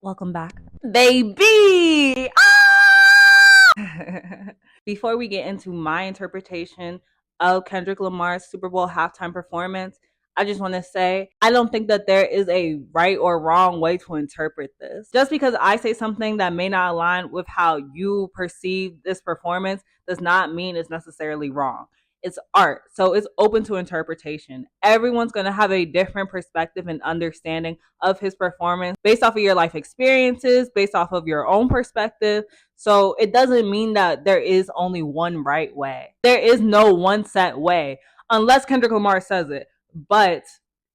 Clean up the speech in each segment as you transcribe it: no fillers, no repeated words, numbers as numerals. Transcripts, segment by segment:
Welcome back, baby. Before we get into my interpretation of Kendrick Lamar's Super Bowl halftime performance, I just want to say I don't think that there is a right or wrong way to interpret this. Just because I say something that may not align with how you perceive this performance does not mean it's necessarily wrong. It's art, so it's open to interpretation. Everyone's going to have a different perspective and understanding of his performance based off of your life experiences, based off of your own perspective. So it doesn't mean that there is only one right way. There is no one set way, unless Kendrick Lamar says it. But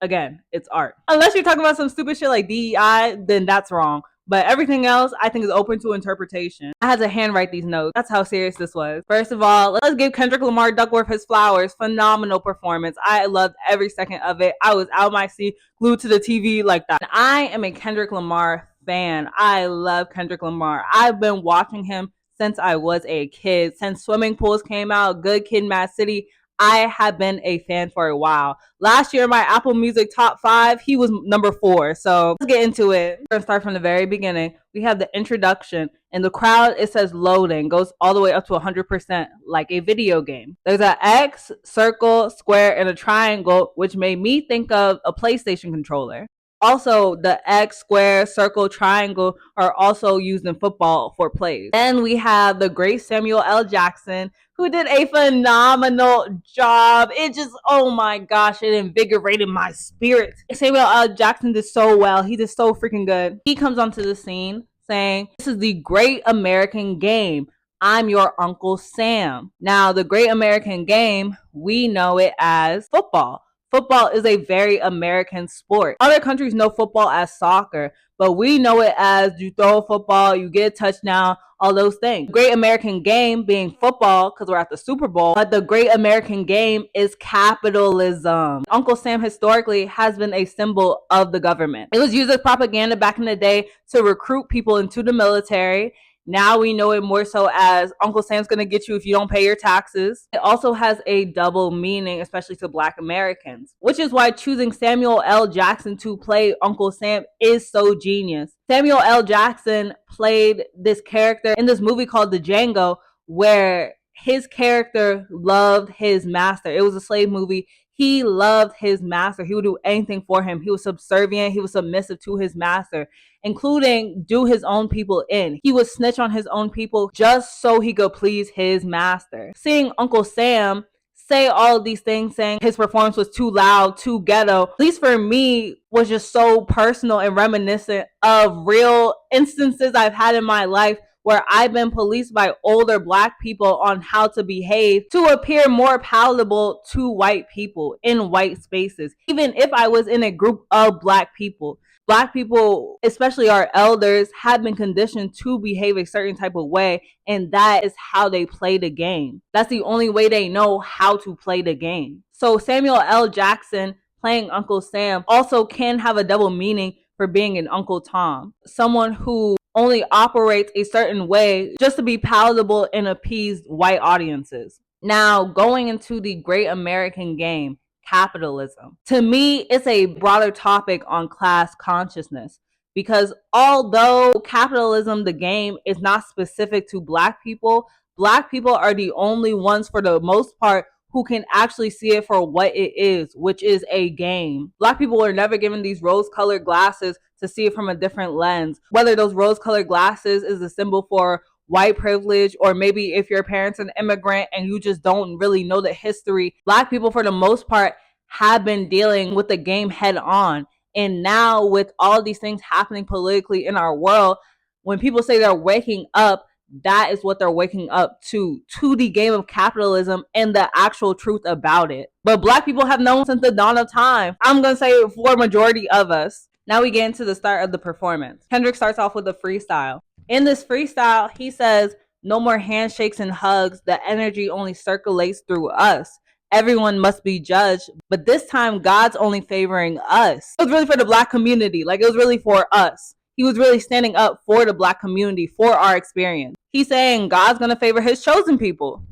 again, it's art. Unless you're talking about some stupid shit like DEI, then that's wrong. But everything else, I think, is open to interpretation. I had to handwrite these notes. That's how serious this was. First of all, let's give Kendrick Lamar Duckworth his flowers. Phenomenal performance. I loved every second of it. I was out my seat, glued to the TV like that. I am a Kendrick Lamar fan. I love Kendrick Lamar. I've been watching him since I was a kid. Since Swimming Pools came out, Good Kid, Mad City, I have been a fan for a while. Last year, my Apple Music top 5, he was number 4. So let's get into it. We're going to start from the very beginning. We have the introduction. In the crowd, it says loading. Goes all the way up to 100%, like a video game. There's an X, circle, square, and a triangle, which made me think of a PlayStation controller. Also, the X, square, circle, triangle are also used in football for plays. Then we have the great Samuel L. Jackson, who did a phenomenal job. It just, oh my gosh, it invigorated my spirit. Samuel L. Jackson did so well. He did so freaking good. He comes onto the scene saying, "This is the great American game. I'm your Uncle Sam." Now, the great American game, we know it as football. Football is a very American sport. Other countries know football as soccer, but we know it as you throw a football, you get a touchdown, all those things. Great American game being football because we're at the Super Bowl, but the great American game is capitalism. Uncle Sam historically has been a symbol of the government. It was used as propaganda back in the day to recruit people into the military. Now we know it more so as Uncle Sam's going to get you if you don't pay your taxes. It also has a double meaning, especially to Black Americans, which is why choosing Samuel L. Jackson to play Uncle Sam is so genius. Samuel L. Jackson played this character in this movie called The Django, where his character loved his master. It was a slave movie. He loved his master. He would do anything for him. He was subservient. He was submissive to his master, including do his own people in. He would snitch on his own people just so he could please his master. Seeing Uncle Sam say all of these things, saying his performance was too loud, too ghetto, at least for me, was just so personal and reminiscent of real instances I've had in my life where I've been policed by older Black people on how to behave to appear more palatable to white people in white spaces. Even if I was in a group of Black people, Black people, especially our elders, have been conditioned to behave a certain type of way, and that is how they play the game. That's the only way they know how to play the game. So Samuel L. Jackson playing Uncle Sam also can have a double meaning for being an Uncle Tom, someone who only operates a certain way just to be palatable and appease white audiences. Now, going into the great American game, capitalism. To me, it's a broader topic on class consciousness, because although capitalism, the game, is not specific to Black people are the only ones, for the most part, who can actually see it for what it is, which is a game. Black people are never given these rose-colored glasses to see it from a different lens. Whether those rose-colored glasses is a symbol for white privilege, or maybe if your parents an immigrant and you just don't really know the history. Black people, for the most part, have been dealing with the game head on. And now with all these things happening politically in our world, when people say they're waking up, that is what they're waking up to the game of capitalism and the actual truth about it. But Black people have known since the dawn of time. I'm going to say for a majority of us. Now we get into the start of the performance. Kendrick starts off with a freestyle. In this freestyle, he says, "No more handshakes and hugs. The energy only circulates through us. Everyone must be judged, but this time God's only favoring us." It was really for the Black community. Like, it was really for us. He was really standing up for the Black community, for our experience. He's saying God's going to favor his chosen people.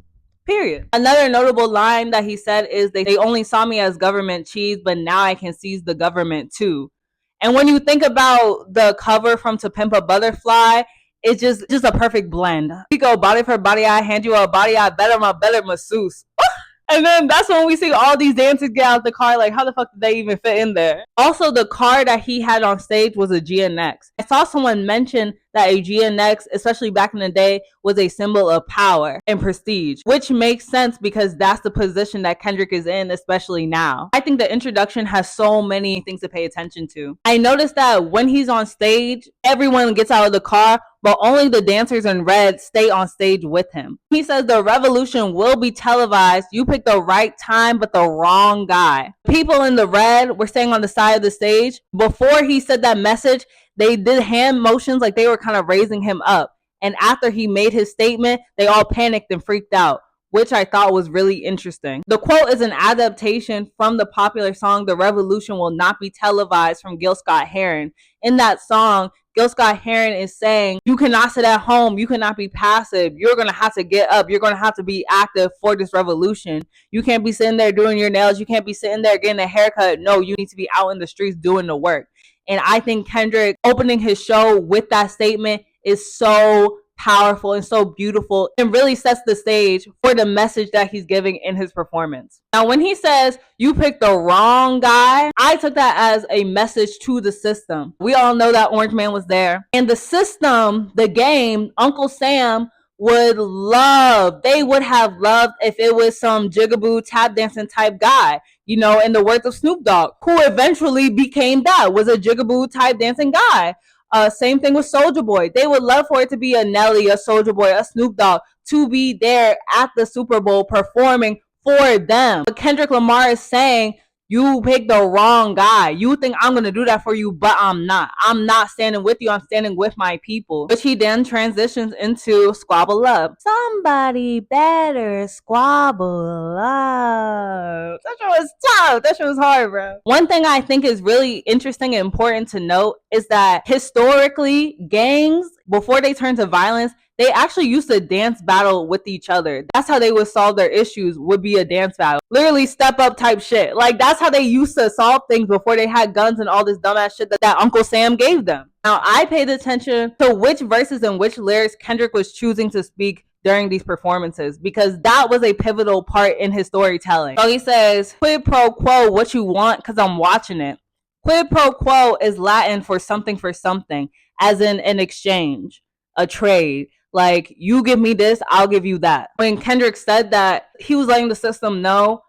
Period. Another notable line that he said is, they only saw me as government cheese, but now I can seize the government too. And when you think about the cover from To Pimp a Butterfly, it's just a perfect blend. We go body for body, I hand you a body, I better my better masseuse. And then that's when we see all these dancers get out the car. Like, how the fuck did they even fit in there? Also, the car that he had on stage was a GNX. I saw someone mention that a GNX, especially back in the day, was a symbol of power and prestige, which makes sense because that's the position that Kendrick is in, especially now. I think the introduction has so many things to pay attention to. I noticed that when he's on stage, everyone gets out of the car, but only the dancers in red stay on stage with him. He says the revolution will be televised. You picked the right time, but the wrong guy. People in the red were staying on the side of the stage. Before he said that message, they did hand motions like they were kind of raising him up. And after he made his statement, they all panicked and freaked out, which I thought was really interesting. The quote is an adaptation from the popular song The Revolution Will Not Be Televised from Gil Scott-Heron. In that song, Gil Scott-Heron is saying, you cannot sit at home, you cannot be passive, you're going to have to get up, you're going to have to be active for this revolution. You can't be sitting there doing your nails, you can't be sitting there getting a haircut. No, you need to be out in the streets doing the work. And I think Kendrick opening his show with that statement is so powerful and so beautiful and really sets the stage for the message that he's giving in his performance. Now, when he says you picked the wrong guy, I took that as a message to the system. We all know that Orange Man was there, and the system, the game, Uncle Sam would have loved if it was some jigaboo tap dancing type guy, you know, in the words of Snoop Dogg, who eventually became that, was a jigaboo type dancing guy. Same thing with Soulja Boy. They would love for it to be a Nelly, a Soulja Boy, a Snoop Dogg to be there at the Super Bowl performing for them. But Kendrick Lamar is saying, you picked the wrong guy. You think I'm going to do that for you, but I'm not. I'm not standing with you. I'm standing with my people. Which he then transitions into Squabble Up. Somebody better squabble up. That shit was tough. That shit was hard, bro. One thing I think is really interesting and important to note is that historically, gangs, before they turn to violence, they actually used to dance battle with each other. That's how they would solve their issues, would be a dance battle. Literally step up type shit. Like, that's how they used to solve things before they had guns and all this dumbass shit that Uncle Sam gave them. Now, I paid attention to which verses and which lyrics Kendrick was choosing to speak during these performances, because that was a pivotal part in his storytelling. So he says, quid pro quo what you want, because I'm watching it. Quid pro quo is Latin for something, as in an exchange, a trade. Like, you give me this, I'll give you that. When Kendrick said that, he was letting the system know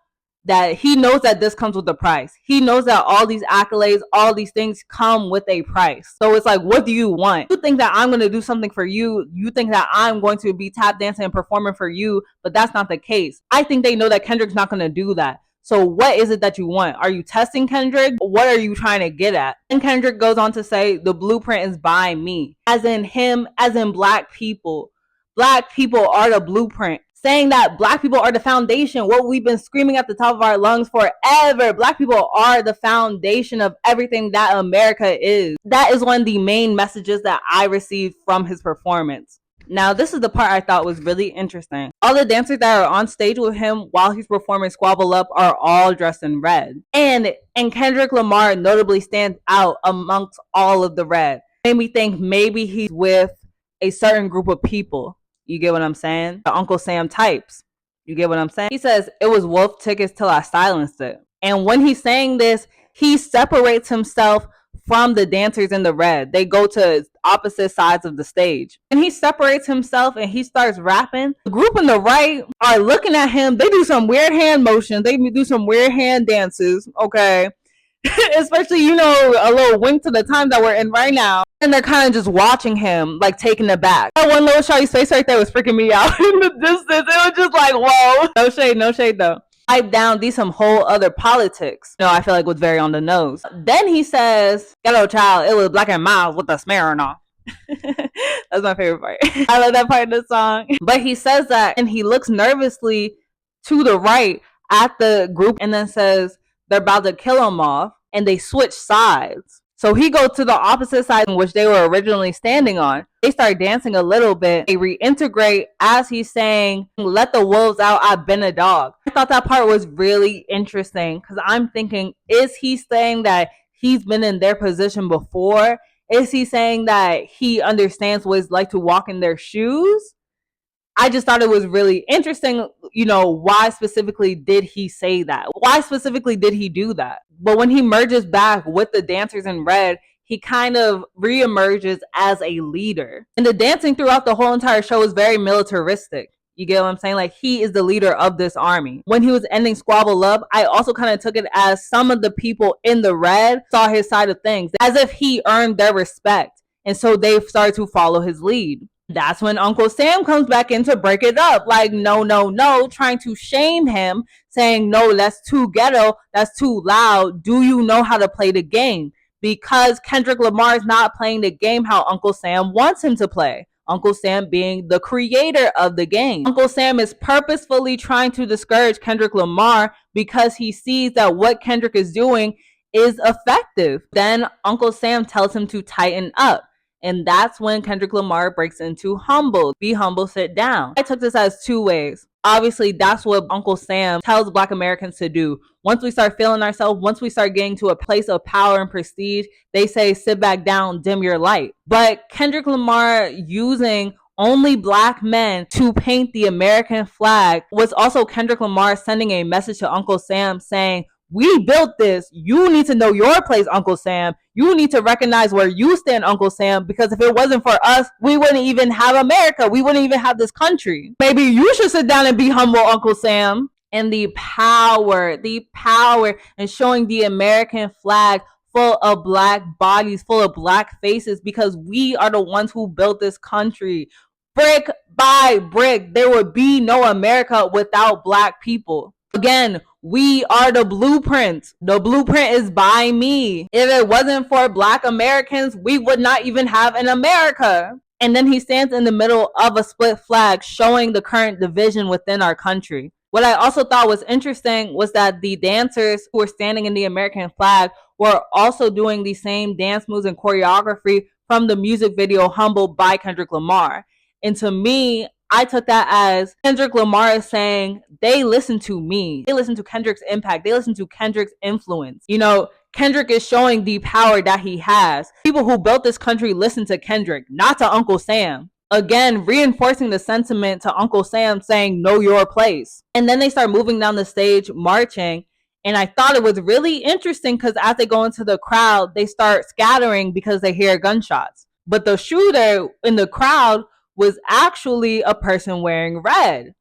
that he knows that this comes with a price. He knows that all these accolades, all these things come with a price. So it's like, what do you want? You think that I'm going to do something for you. You think that I'm going to be tap dancing and performing for you, but that's not the case. I think they know that Kendrick's not going to do that. So what is it that you want? Are you testing Kendrick? What are you trying to get at? And Kendrick goes on to say, the blueprint is by me. As in him, as in black people. Black people are the blueprint. Saying that black people are the foundation, what we've been screaming at the top of our lungs forever. Black people are the foundation of everything that America is. That is one of the main messages that I received from his performance. Now, this is the part I thought was really interesting. All the dancers that are on stage with him while he's performing Squabble Up are all dressed in red. And Kendrick Lamar notably stands out amongst all of the red. Made me think maybe he's with a certain group of people. You get what I'm saying? The Uncle Sam types. You get what I'm saying? He says, it was wolf tickets till I silenced it. And when he's saying this, he separates himself from the dancers in the red. They go to opposite sides of the stage. And he separates himself and he starts rapping. The group in the right are looking at him. They do some weird hand motions. They do some weird hand dances. Okay. Especially, you know, a little wink to the time that we're in right now. And they're kind of just watching him, like, taken aback. That one little shawty's face right there was freaking me out in the distance. It was just like, whoa. No shade though. Pipe down, these some whole other politics. No, I feel like was very on the nose. Then he says, ghetto child, it was black and mild with the smearing off. That's my favorite part. I love that part of the song. But he says that and he looks nervously to the right at the group and then says they're about to kill him off, and they switch sides. So he goes to the opposite side in which they were originally standing on. They start dancing a little bit. They reintegrate as he's saying, let the wolves out, I've been a dog. I thought that part was really interesting because I'm thinking, is he saying that he's been in their position before? Is he saying that he understands what it's like to walk in their shoes? I just thought it was really interesting, why specifically did he say that? Why specifically did he do that? But when he merges back with the dancers in red, he kind of reemerges as a leader. And the dancing throughout the whole entire show is very militaristic. You get what I'm saying? Like, he is the leader of this army. When he was ending Squabble up, I also kind of took it as some of the people in the red saw his side of things, as if he earned their respect. And so they started to follow his lead. That's when Uncle Sam comes back in to break it up. Like, no, trying to shame him, saying, no, that's too ghetto, that's too loud. Do you know how to play the game? Because Kendrick Lamar is not playing the game how Uncle Sam wants him to play. Uncle Sam being the creator of the game. Uncle Sam is purposefully trying to discourage Kendrick Lamar because he sees that what Kendrick is doing is effective. Then Uncle Sam tells him to tighten up. And that's when Kendrick Lamar breaks into humble. Be humble, sit down. I took this as two ways. Obviously, that's what Uncle Sam tells Black Americans to do. Once we start feeling ourselves, once we start getting to a place of power and prestige, they say, sit back down, dim your light. But Kendrick Lamar using only Black men to paint the American flag was also Kendrick Lamar sending a message to Uncle Sam saying, we built this. You need to know your place, Uncle Sam. You need to recognize where you stand, Uncle Sam, because if it wasn't for us, we wouldn't even have America. We wouldn't even have this country. Maybe you should sit down and be humble, Uncle Sam. And the power and showing the American flag full of Black bodies, full of Black faces, because we are the ones who built this country. Brick by brick, there would be no America without Black people. Again, we are the blueprint. The blueprint is by me. If it wasn't for Black Americans, we would not even have an America. And then he stands in the middle of a split flag, showing the current division within our country. What I also thought was interesting was that the dancers who were standing in the American flag were also doing the same dance moves and choreography from the music video Humble by Kendrick Lamar. And to me, I took that as Kendrick Lamar is saying, they listen to me. They listen to Kendrick's impact. They listen to Kendrick's influence. Kendrick is showing the power that he has. People who built this country listen to Kendrick, not to Uncle Sam. Again, reinforcing the sentiment to Uncle Sam saying, know your place. And then they start moving down the stage, marching. And I thought it was really interesting because as they go into the crowd, they start scattering because they hear gunshots. But the shooter in the crowd was actually a person wearing red.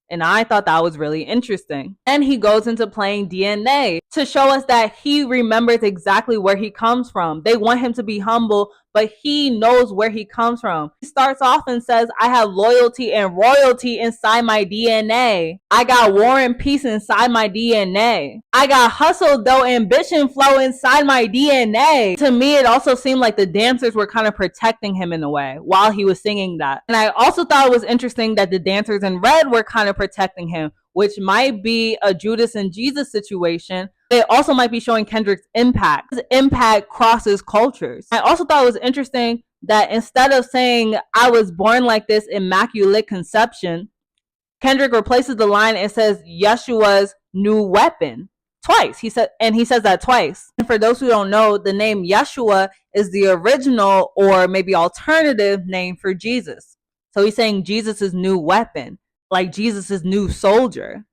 And I thought that was really interesting. And he goes into playing DNA to show us that he remembers exactly where he comes from. They want him to be humble, but he knows where he comes from. He starts off and says, I have loyalty and royalty inside my DNA. I got war and peace inside my DNA. I got hustle, though, ambition flow inside my DNA. To me, it also seemed like the dancers were kind of protecting him in a way while he was singing that. And I also thought it was interesting that the dancers in red were kind of protecting him, which might be a Judas and Jesus situation. It also might be showing Kendrick's impact. His impact crosses cultures. I also thought it was interesting that instead of saying, I was born like this, immaculate conception, Kendrick replaces the line and says, Yeshua's new weapon. Twice. He says that twice. And for those who don't know, the name Yeshua is the original or maybe alternative name for Jesus. So he's saying Jesus' new weapon, like Jesus' new soldier.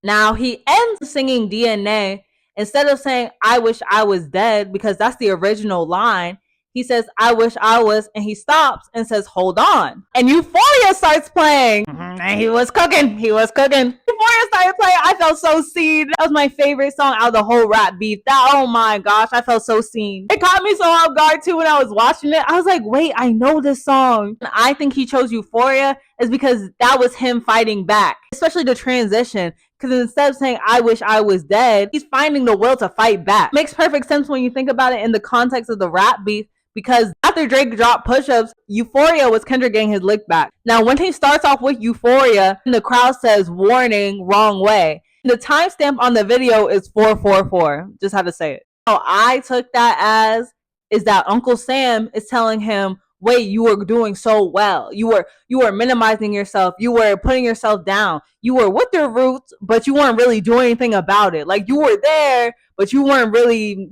Now he ends singing DNA. Instead of saying, I wish I was dead, because that's the original line, he says, I wish I was, and he stops and says, hold on. And Euphoria starts playing. And he was cooking. Euphoria started playing. I felt so seen. That was my favorite song out of the whole rap beef. Oh my gosh, I felt so seen. It caught me so off guard too when I was watching it. I was like, wait, I know this song. And I think he chose Euphoria is because that was him fighting back, especially the transition. Because instead of saying, I wish I was dead, he's finding the will to fight back. Makes perfect sense when you think about it in the context of the rap beef, because after Drake dropped push-ups, Euphoria was Kendrick getting his lick back. Now, when he starts off with Euphoria, and the crowd says, warning, wrong way. The timestamp on the video is 444. Just had to say it. So I took that as, is that Uncle Sam is telling him, wait, you were doing so well. You were minimizing yourself. You were putting yourself down. You were with your roots, but you weren't really doing anything about it. Like, you were there, but you weren't really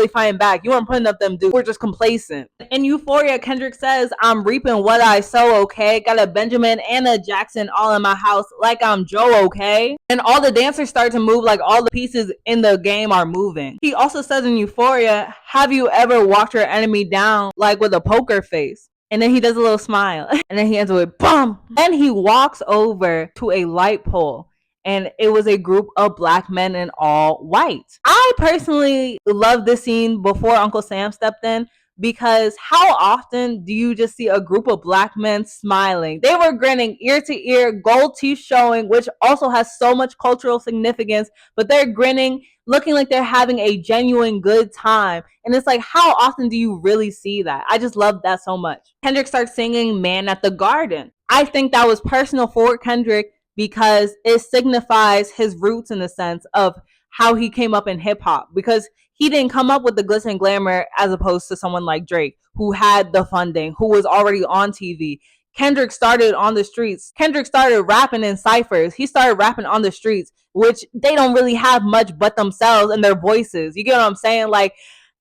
fighting back. You weren't putting up them dudes. You were just complacent. In Euphoria, Kendrick says, I'm reaping what I sow, okay? Got a Benjamin and a Jackson all in my house like I'm Joe, okay? And all the dancers start to move like all the pieces in the game are moving. He also says in Euphoria, have you ever walked your enemy down like with a poker face? And then he does a little smile. And then he ends with boom. Then he walks over to a light pole. And it was a group of black men in all white. I personally love this scene before Uncle Sam stepped in, because how often do you just see a group of black men smiling? They were grinning ear to ear, gold teeth showing, which also has so much cultural significance, but they're grinning, looking like they're having a genuine good time. And it's like, how often do you really see that? I just love that so much. Kendrick starts singing Man at the Garden. I think that was personal for Kendrick because it signifies his roots in the sense of how he came up in hip hop, because he didn't come up with the glitz and glamour as opposed to someone like Drake, who had the funding, who was already on TV. Kendrick started on the streets. Kendrick started rapping in ciphers. He started rapping on the streets, which they don't really have much but themselves and their voices. You get what I'm saying? Like,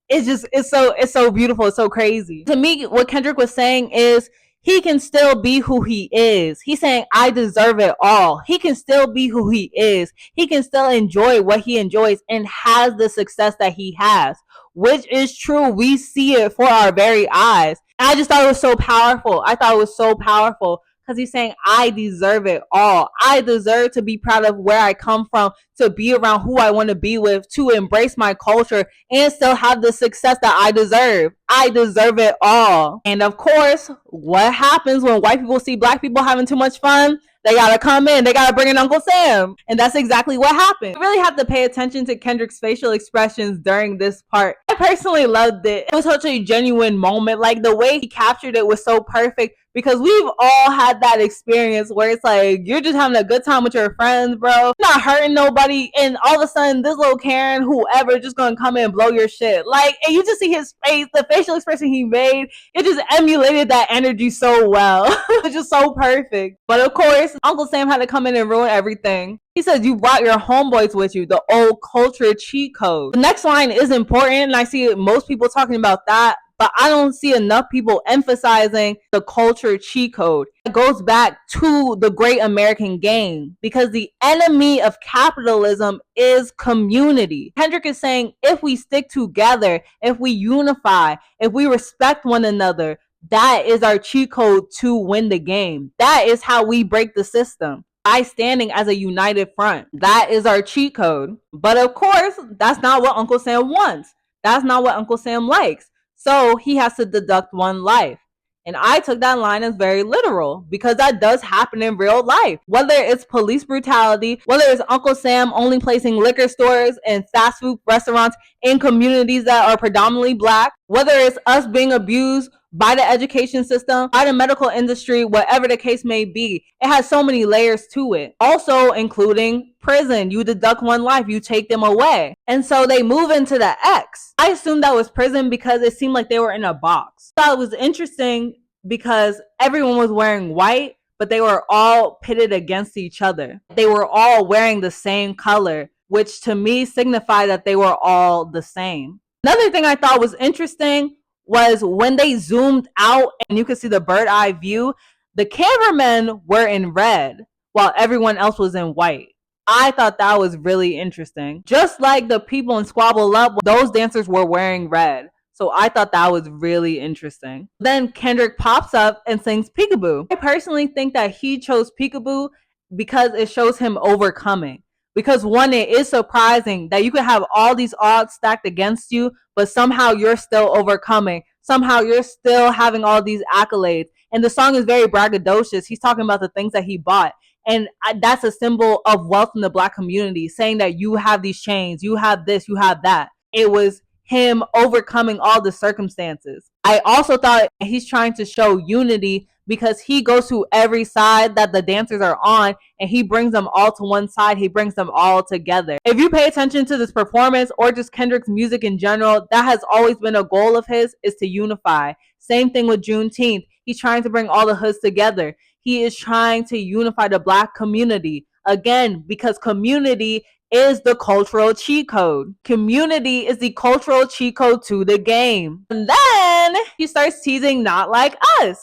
it's so beautiful. It's so crazy. To me, what Kendrick was saying is he can still be who he is. He's saying, I deserve it all. He can still be who he is. He can still enjoy what he enjoys and has the success that he has, which is true. We see it for our very eyes. I just thought it was so powerful. I thought it was so powerful because he's saying, I deserve it all. I deserve to be proud of where I come from, to be around who I want to be with, to embrace my culture, and still have the success that I deserve. I deserve it all. And of course, what happens when white people see black people having too much fun? They gotta come in. They gotta bring in Uncle Sam. And that's exactly what happened. You really have to pay attention to Kendrick's facial expressions during this part. I personally loved it. It was such a genuine moment. Like, the way he captured it was so perfect, because we've all had that experience where it's like, you're just having a good time with your friends, bro. You're not hurting nobody. And all of a sudden, this little Karen, whoever, just gonna come in and blow your shit. Like, and you just see his face, the facial expression he made, it just emulated that energy so well. It's just so perfect. But of course, Uncle Sam had to come in and ruin everything. He says, you brought your homeboys with you, the old culture cheat code. The next line is important, and I see most people talking about that, but I don't see enough people emphasizing the culture cheat code. It goes back to the great American game, because the enemy of capitalism is community. Kendrick is saying, if we stick together, if we unify, if we respect one another, that is our cheat code to win the game. That is how we break the system. By standing as a united front. That is our cheat code. But of course, that's not what Uncle Sam wants. That's not what Uncle Sam likes. So he has to deduct one life. And I took that line as very literal, because that does happen in real life. Whether it's police brutality, whether it's Uncle Sam only placing liquor stores and fast food restaurants in communities that are predominantly black, whether it's us being abused by the education system, by the medical industry, whatever the case may be. It has so many layers to it. Also including prison. You deduct one life, you take them away. And so they move into the X. I assumed that was prison because it seemed like they were in a box. I thought it was interesting because everyone was wearing white, but they were all pitted against each other. They were all wearing the same color, which to me signified that they were all the same. Another thing I thought was interesting was when they zoomed out and you could see the bird eye view, the cameramen were in red while everyone else was in white. I thought that was really interesting. Just like the people in Squabble Up, those dancers were wearing red. So I thought that was really interesting. Then Kendrick pops up and sings Peekaboo. I personally think that he chose Peekaboo because it shows him overcoming. Because one, it is surprising that you could have all these odds stacked against you, but somehow you're still overcoming. Somehow you're still having all these accolades. And the song is very braggadocious. He's talking about the things that he bought. And that's a symbol of wealth in the black community, saying that you have these chains, you have this, you have that. It was him overcoming all the circumstances. I also thought he's trying to show unity because he goes to every side that the dancers are on and he brings them all to one side. He brings them all together. If you pay attention to this performance or just Kendrick's music in general, that has always been a goal of his, is to unify. Same thing with Juneteenth. He's trying to bring all the hoods together. He is trying to unify the black community. Again, because community is the cultural cheat code. Community is the cultural cheat code to the game. And then he starts teasing not like us.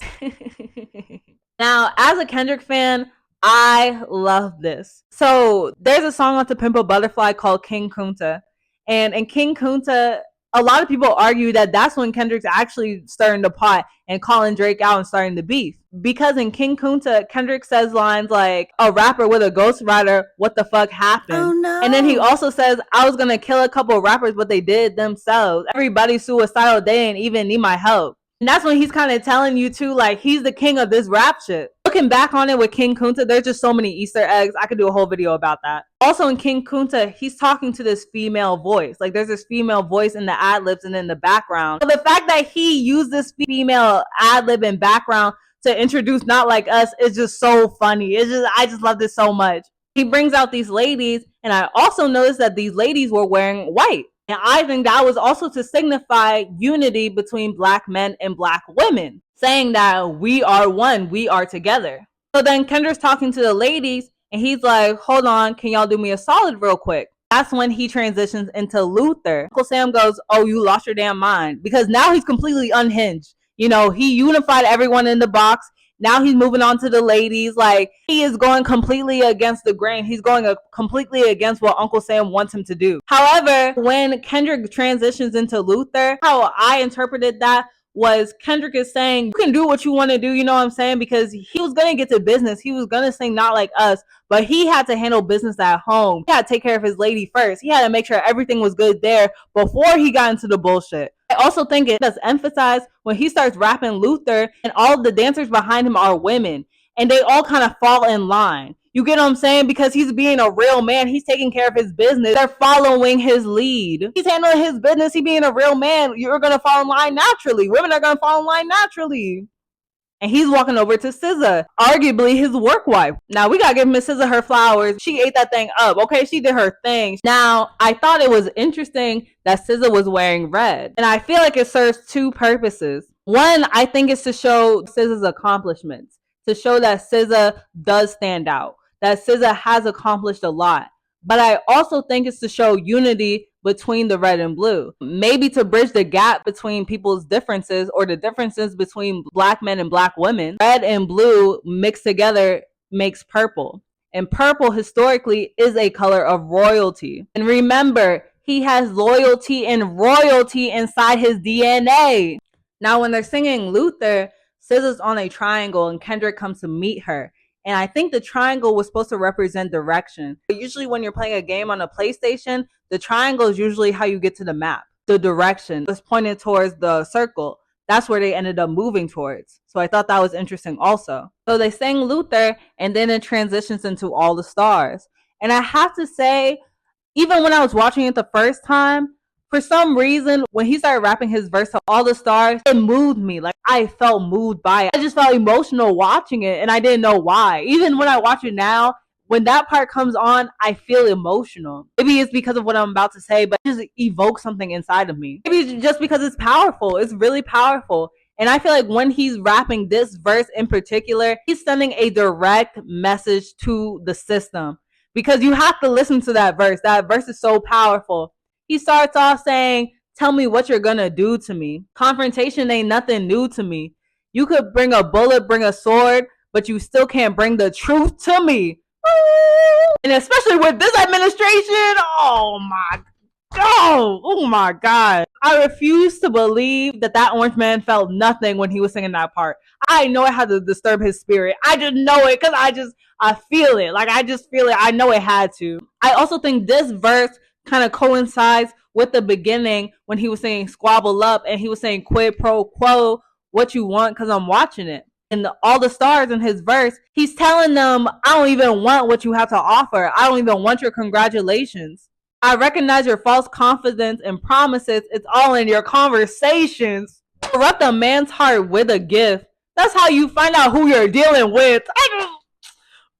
Now, as a Kendrick fan, I love this. So there's a song on To Pimp a Butterfly called King Kunta. And in King Kunta, a lot of people argue that that's when Kendrick's actually stirring the pot and calling Drake out and starting the beef. Because in King Kunta, Kendrick says lines like, a rapper with a ghostwriter, what the fuck happened? Oh, no. And then he also says, I was gonna kill a couple of rappers, but they did themselves. Everybody's suicidal, they didn't even need my help. And that's when he's kind of telling you too, like, he's the king of this rap shit. Looking back on it with King Kunta, there's just so many Easter eggs. I could do a whole video about that. Also in King Kunta, he's talking to this female voice. Like, there's this female voice in the ad-libs and in the background. So the fact that he used this female ad-lib in background to introduce Not Like Us is just so funny. I just love this so much. He brings out these ladies, and I also noticed that these ladies were wearing white. And I think that was also to signify unity between Black men and Black women, saying that we are one, we are together. So then Kendrick's talking to the ladies, and he's like, hold on, can y'all do me a solid real quick? That's when he transitions into Luther. Uncle Sam goes, oh, you lost your damn mind. Because now he's completely unhinged. You know, he unified everyone in the box. Now he's moving on to the ladies. Like, he is going completely against the grain. He's going completely against what Uncle Sam wants him to do. However, when Kendrick transitions into Luther, how I interpreted that was Kendrick is saying, you can do what you want to do, you know what I'm saying? Because he was going to get to business. He was going to sing Not Like Us, but he had to handle business at home. He had to take care of his lady first. He had to make sure everything was good there before he got into the bullshit. I also think it does emphasize when he starts rapping Luther and all the dancers behind him are women and they all kind of fall in line. You get what I'm saying? Because he's being a real man. He's taking care of his business. They're following his lead. He's handling his business. He being a real man. You're going to fall in line naturally. Women are going to fall in line naturally. And he's walking over to SZA, arguably his work wife. Now, we got to give Miss SZA her flowers. She ate that thing up, okay? She did her thing. Now, I thought it was interesting that SZA was wearing red. And I feel like it serves two purposes. One, I think it's to show SZA's accomplishments, to show that SZA does stand out, that SZA has accomplished a lot. But I also think it's to show unity between the red and blue. Maybe to bridge the gap between people's differences or the differences between Black men and Black women. Red and blue mixed together makes purple. And purple historically is a color of royalty. And remember, he has loyalty and royalty inside his DNA. Now, when they're singing Luther, SZA's on a triangle and Kendrick comes to meet her. And I think the triangle was supposed to represent direction. But usually when you're playing a game on a PlayStation, the triangle is usually how you get to the map. The direction was pointed towards the circle. That's where they ended up moving towards. So I thought that was interesting also. So they sang Luther and then it transitions into All the Stars. And I have to say, even when I was watching it the first time, for some reason, when he started rapping his verse to All the Stars, it moved me. Like, I felt moved by it. I just felt emotional watching it, and I didn't know why. Even when I watch it now, when that part comes on, I feel emotional. Maybe it's because of what I'm about to say, but it just evokes something inside of me. Maybe it's just because it's powerful. It's really powerful. And I feel like when he's rapping this verse in particular, he's sending a direct message to the system. Because you have to listen to that verse. That verse is so powerful. He starts off saying, tell me what you're gonna do to me. Confrontation ain't nothing new to me. You could bring a bullet, bring a sword, but you still can't bring the truth to me. And especially with this administration, oh my God. I refuse to believe that orange man felt nothing when he was singing that part. I know it had to disturb his spirit. I just know it because I feel it. Like, I just feel it. I know it had to. I also think this verse kind of coincides with the beginning when he was saying squabble up and he was saying quid pro quo, what you want, because I'm watching it. And All the Stars in his verse, he's telling them, I don't even want what you have to offer. I don't even want your congratulations. I recognize your false confidence and promises. It's all in your conversations. Corrupt a man's heart with a gift. That's how you find out who you're dealing with.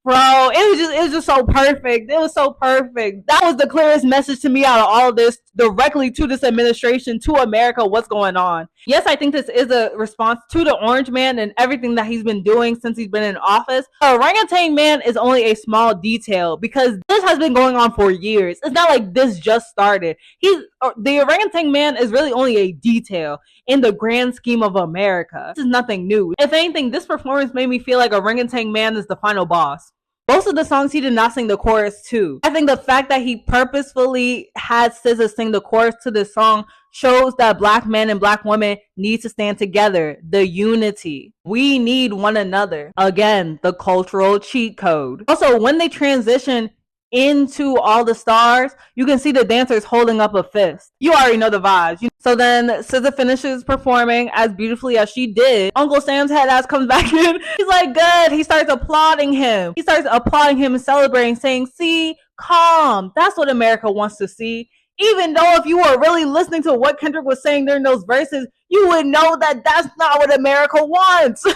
Bro, it was just so perfect. It was so perfect. That was the clearest message to me out of all of this directly to this administration, to America, what's going on. Yes, I think this is a response to the orange man and everything that he's been doing since he's been in office. The orangutan man is only a small detail because this has been going on for years. It's not like this just started. The orangutan man is really only a detail in the grand scheme of America. This is nothing new. If anything, this performance made me feel like orangutan man is the final boss. Most of the songs he did not sing the chorus to. I think the fact that he purposefully had SZA sing the chorus to this song shows that black men and black women need to stand together. The unity. We need one another. Again, the cultural cheat code. Also, when they transition into All the Stars, you can see the dancers holding up a fist. You already know the vibes. So then SZA finishes performing as beautifully as she did. Uncle Sam's head ass comes back in. He's like, good. He starts applauding him. And celebrating, saying, see, calm. That's what America wants to see. Even though if you were really listening to what Kendrick was saying during those verses, you would know that that's not what America wants.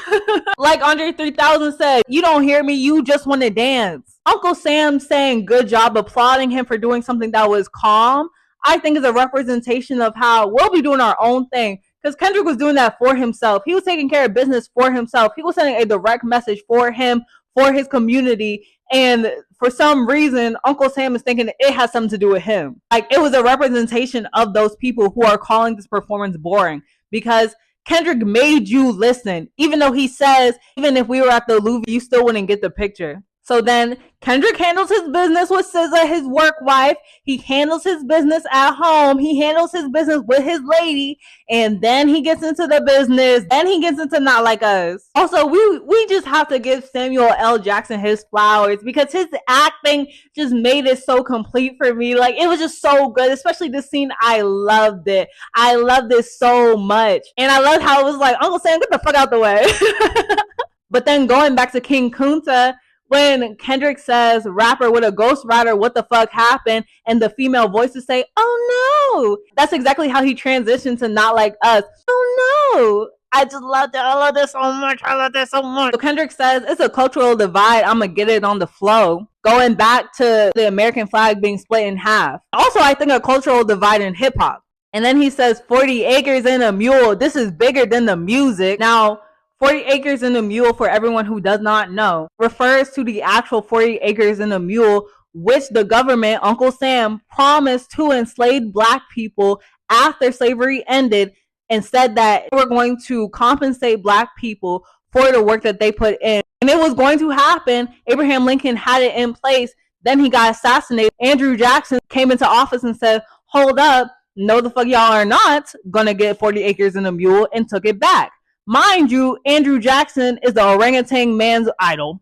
Like Andre 3000 said, you don't hear me, you just want to dance. Uncle Sam saying good job, applauding him for doing something that was calm, I think is a representation of how we'll be doing our own thing. Because Kendrick was doing that for himself. He was taking care of business for himself. He was sending a direct message for him, for his community. And for some reason, Uncle Sam is thinking it has something to do with him. Like, it was a representation of those people who are calling this performance boring. Because Kendrick made you listen. Even though he says, even if we were at the Louvre, you still wouldn't get the picture. So then Kendrick handles his business with SZA, his work wife. He handles his business at home. He handles his business with his lady. And then he gets into the business. Then he gets into Not Like Us. Also, we just have to give Samuel L. Jackson his flowers because his acting just made it so complete for me. Like, it was just so good, especially this scene. I loved it. I loved it so much. And I loved how it was like, Uncle Sam, get the fuck out the way. But then going back to King Kunta, when Kendrick says, rapper with a ghostwriter, what the fuck happened? And the female voices say, oh no. That's exactly how he transitioned to Not Like Us. Oh no. I just loved it. I love this so much. I love this so much. So Kendrick says, it's a cultural divide. I'm going to get it on the flow. Going back to the American flag being split in half. Also, I think a cultural divide in hip hop. And then he says, 40 acres and a mule. This is bigger than the music. Now, 40 acres and a mule, for everyone who does not know, refers to the actual 40 acres and a mule, which the government, Uncle Sam, promised to enslaved black people after slavery ended and said that they were going to compensate black people for the work that they put in. And it was going to happen. Abraham Lincoln had it in place. Then he got assassinated. Andrew Jackson came into office and said, hold up, no the fuck y'all are not going to get 40 acres and a mule, and took it back. Mind you, Andrew Jackson is the orangutan man's idol.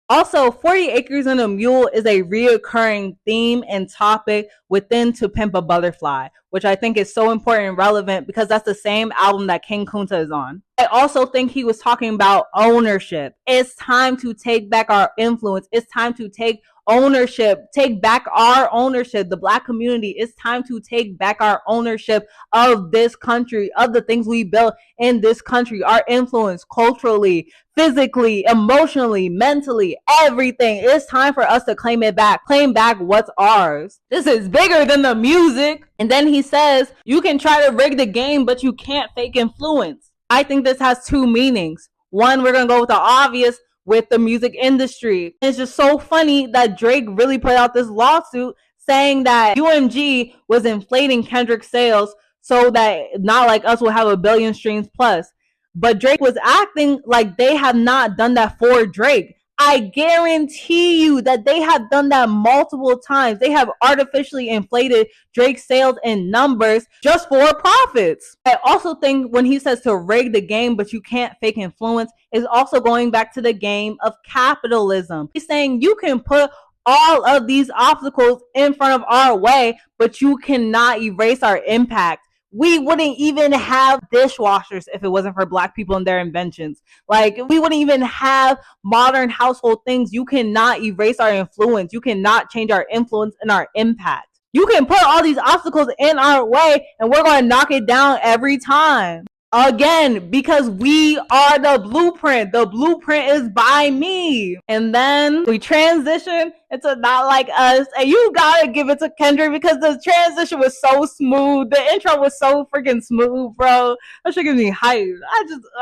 Also, 40 Acres and a Mule is a reoccurring theme and topic within To Pimp a Butterfly, which I think is so important and relevant because that's the same album that King Kunta is on. I also think he was talking about ownership. It's time to take back our influence. It's time to take ownership, take back our ownership. The black community, it's time to take back our ownership of this country, of the things we built in this country, our influence culturally, physically, emotionally, mentally, everything. It's time for us to claim it back, claim back what's ours. This is bigger than the music. And then he says, you can try to rig the game, but you can't fake influence. I think this has two meanings. One, we're going to go with the obvious, with the music industry. It's just so funny that Drake really put out this lawsuit saying that UMG was inflating Kendrick's sales so that Not Like Us will have 1 billion streams plus. But Drake was acting like they have not done that for Drake. I guarantee you that they have done that multiple times. They have artificially inflated Drake's sales and numbers just for profits. I also think when he says to rig the game, but you can't fake influence, is also going back to the game of capitalism. He's saying you can put all of these obstacles in front of our way, but you cannot erase our impact. We wouldn't even have dishwashers if it wasn't for black people and their inventions. Like, we wouldn't even have modern household things. You cannot erase our influence. You cannot change our influence and our impact. You can put all these obstacles in our way and we're going to knock it down every time. Again, because we are the blueprint. The blueprint is by me. And then we transition into Not Like Us. And you gotta give it to Kendrick because the transition was so smooth. The intro was so freaking smooth, bro. That shit gives me hype.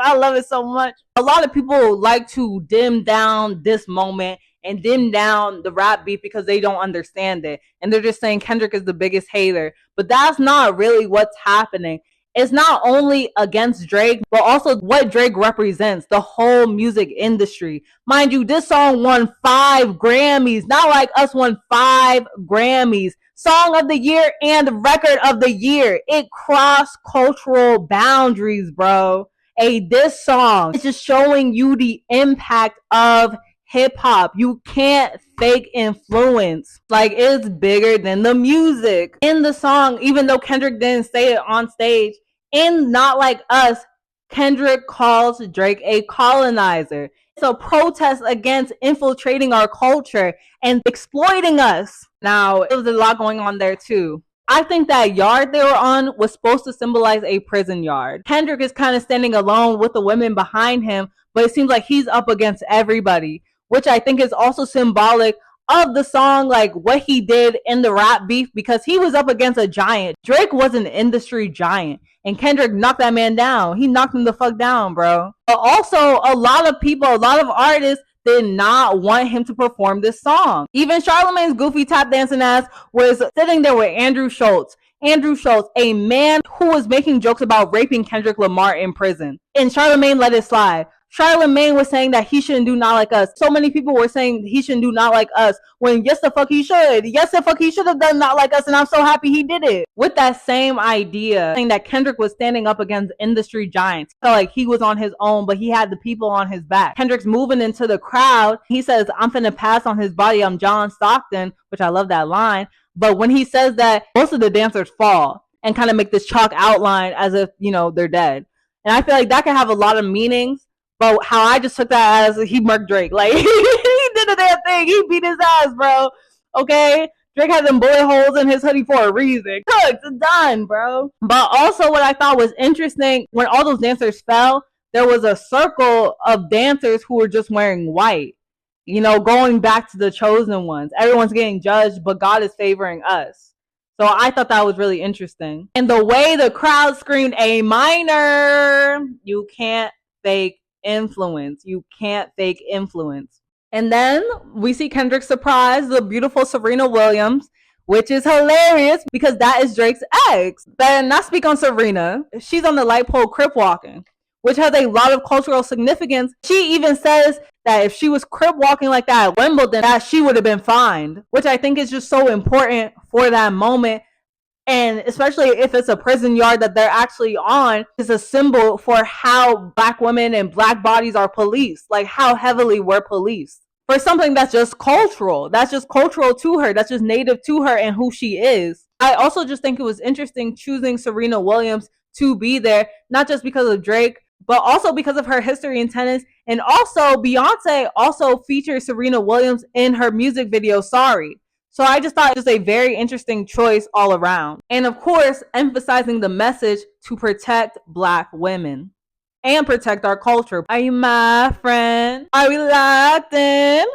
I love it so much. A lot of people like to dim down this moment and dim down the rap beef because they don't understand it. And they're just saying Kendrick is the biggest hater. But that's not really what's happening. It's not only against Drake, but also what Drake represents, the whole music industry. Mind you, this song won 5 Grammys. Not Like Us won 5 Grammys. Song of the Year and Record of the Year. It crossed cultural boundaries, bro. This song is just showing you the impact of hip hop. You can't fake influence. Like, it's bigger than the music. In the song, even though Kendrick didn't say it on stage, in Not Like Us, Kendrick calls Drake a colonizer. It's a protest against infiltrating our culture and exploiting us. Now, there was a lot going on there too. I think that yard they were on was supposed to symbolize a prison yard. Kendrick is kind of standing alone with the women behind him, but it seems like he's up against everybody, which I think is also symbolic of the song, like what he did in the rap beef, because he was up against a giant. Drake was an industry giant, and Kendrick knocked that man down. He knocked him the fuck down, bro. But also, a lot of people, a lot of artists did not want him to perform this song. Even Charlamagne's goofy tap dancing ass was sitting there with Andrew Schultz. Andrew Schultz, a man who was making jokes about raping Kendrick Lamar in prison. And Charlamagne let it slide. Charlamagne was saying that he shouldn't do Not Like Us. So many people were saying he shouldn't do Not Like Us, when yes the fuck he should. Yes the fuck he should have done Not Like Us, and I'm so happy he did it. With that same idea, saying that Kendrick was standing up against industry giants. Felt like he was on his own, but he had the people on his back. Kendrick's moving into the crowd. He says, I'm finna pass on his body, I'm John Stockton, which I love that line. But when he says that, most of the dancers fall and kind of make this chalk outline as if, you know, they're dead. And I feel like that can have a lot of meanings. But how I just took that as he murked Drake. Like, he did the damn thing. He beat his ass, bro. Okay? Drake had them bullet holes in his hoodie for a reason. Cooked. It's done, bro. But also what I thought was interesting, when all those dancers fell, there was a circle of dancers who were just wearing white. You know, going back to the chosen ones. Everyone's getting judged, but God is favoring us. So I thought that was really interesting. And the way the crowd screamed A minor, you can't fake influence. You can't fake influence. And then we see Kendrick surprise the beautiful Serena Williams, which is hilarious because that is Drake's ex. Then not speak on Serena. She's on the light pole crip walking, which has a lot of cultural significance. She even says that if she was crip walking like that at Wimbledon, that she would have been fined, which I think is just so important for that moment. And especially if it's a prison yard that they're actually on, is a symbol for how Black women and Black bodies are policed, like how heavily we're policed for something that's just cultural. That's just cultural to her. That's just native to her and who she is. I also just think it was interesting choosing Serena Williams to be there, not just because of Drake, but also because of her history in tennis. And also Beyonce also featured Serena Williams in her music video, Sorry. So I just thought it was a very interesting choice all around. And of course, emphasizing the message to protect Black women and protect our culture. Are you my friend? Are we locked in?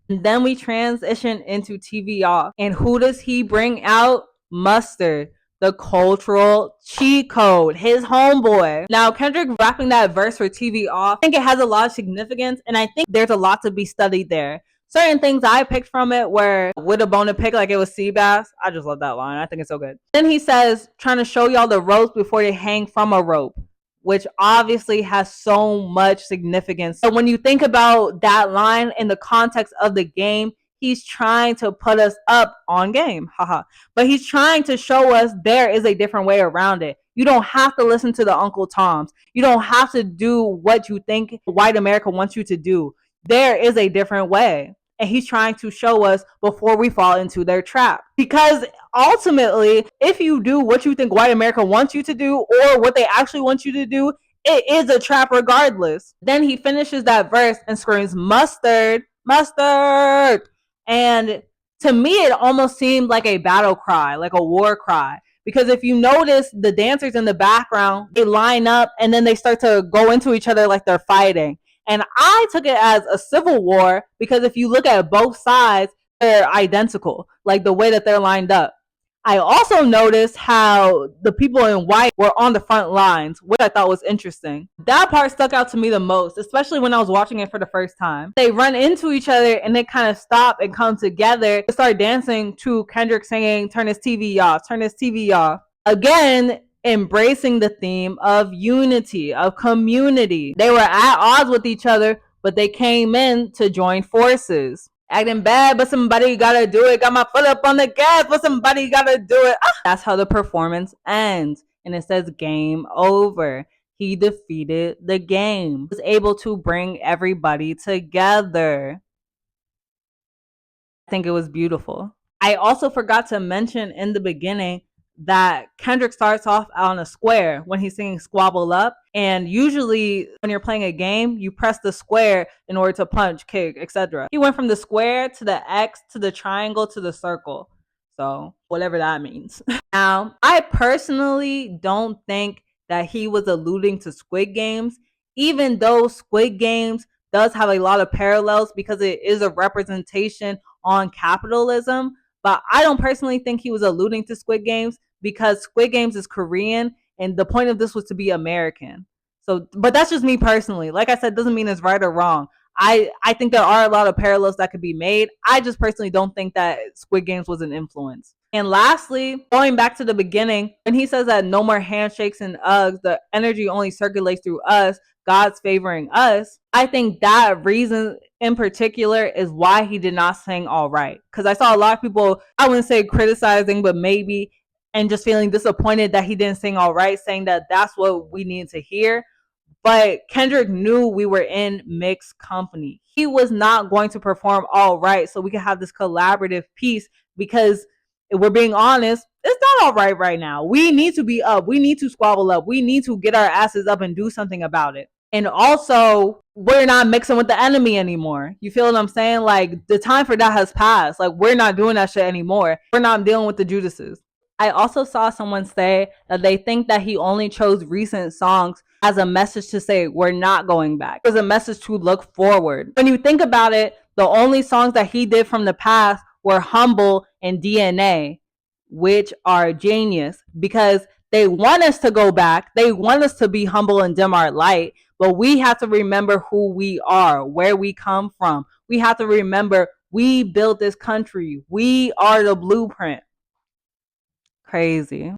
And then we transition into TV Off. And who does he bring out? Mustard, the cultural cheat code, his homeboy. Now, Kendrick rapping that verse for TV Off, I think it has a lot of significance, and I think there's a lot to be studied there. Certain things I picked from it were with a bone to pick, like it was Seabass. I just love that line. I think it's so good. Then he says, trying to show y'all the ropes before you hang from a rope, which obviously has so much significance. So when you think about that line in the context of the game, he's trying to put us up on game. Haha. But he's trying to show us there is a different way around it. You don't have to listen to the Uncle Toms. You don't have to do what you think white America wants you to do. There is a different way. And he's trying to show us before we fall into their trap. Because ultimately, if you do what you think white America wants you to do or what they actually want you to do, it is a trap regardless. Then he finishes that verse and screams, mustard, mustard. And to me, it almost seemed like a battle cry, like a war cry. because if you notice the dancers in the background, they line up and then they start to go into each other like they're fighting. And I took it as a civil war because if you look at both sides, they're identical, like the way that they're lined up. I also noticed how the people in white were on the front lines, which I thought was interesting. That part stuck out to me the most, especially when I was watching it for the first time. They run into each other and they kind of stop and come together to start dancing to Kendrick singing, "Turn his TV off, turn his TV off." Again, embracing the theme of unity, of community. They were at odds with each other, but they came in to join forces. Acting bad, but somebody gotta do it. Got my foot up on the gas, but somebody gotta do it. That's how the performance ends. And it says game over. He defeated the game. He was able to bring everybody together. I think it was beautiful. I also forgot to mention in the beginning that Kendrick starts off on a square when he's singing Squabble Up. And usually when you're playing a game, you press the square in order to punch, kick, etc. He went from the square to the X to the triangle to the circle. So whatever that means. Now, I personally don't think that he was alluding to Squid Games, even though Squid Games does have a lot of parallels because it is a representation on capitalism. But I don't personally think he was alluding to Squid Games because Squid Games is Korean and the point of this was to be American. So, but that's just me personally. Like I said, doesn't mean it's right or wrong. I think there are a lot of parallels that could be made. I just personally don't think that Squid Games was an influence. And lastly, going back to the beginning, when he says that no more handshakes and Uggs, the energy only circulates through us, God's favoring us, I think that reason in particular is why he did not sing All Right. Because I saw a lot of people, I wouldn't say criticizing, but maybe, and just feeling disappointed that he didn't sing All Right, saying that that's what we needed to hear. But Kendrick knew we were in mixed company. He was not going to perform All Right so we could have this collaborative piece because if we're being honest, it's not all right now. We need to be up. We need to squabble up. We need to get our asses up and do something about it. And also, we're not mixing with the enemy anymore. You feel what I'm saying? Like, the time for that has passed. Like, we're not doing that shit anymore. We're not dealing with the Judases. I also saw someone say that they think that he only chose recent songs as a message to say we're not going back. It was a message to look forward. When you think about it, the only songs that he did from the past were Humble and DNA, which are genius because they want us to go back. They want us to be humble and dim our light, but we have to remember who we are, where we come from. We have to remember we built this country. We are the blueprint. Crazy.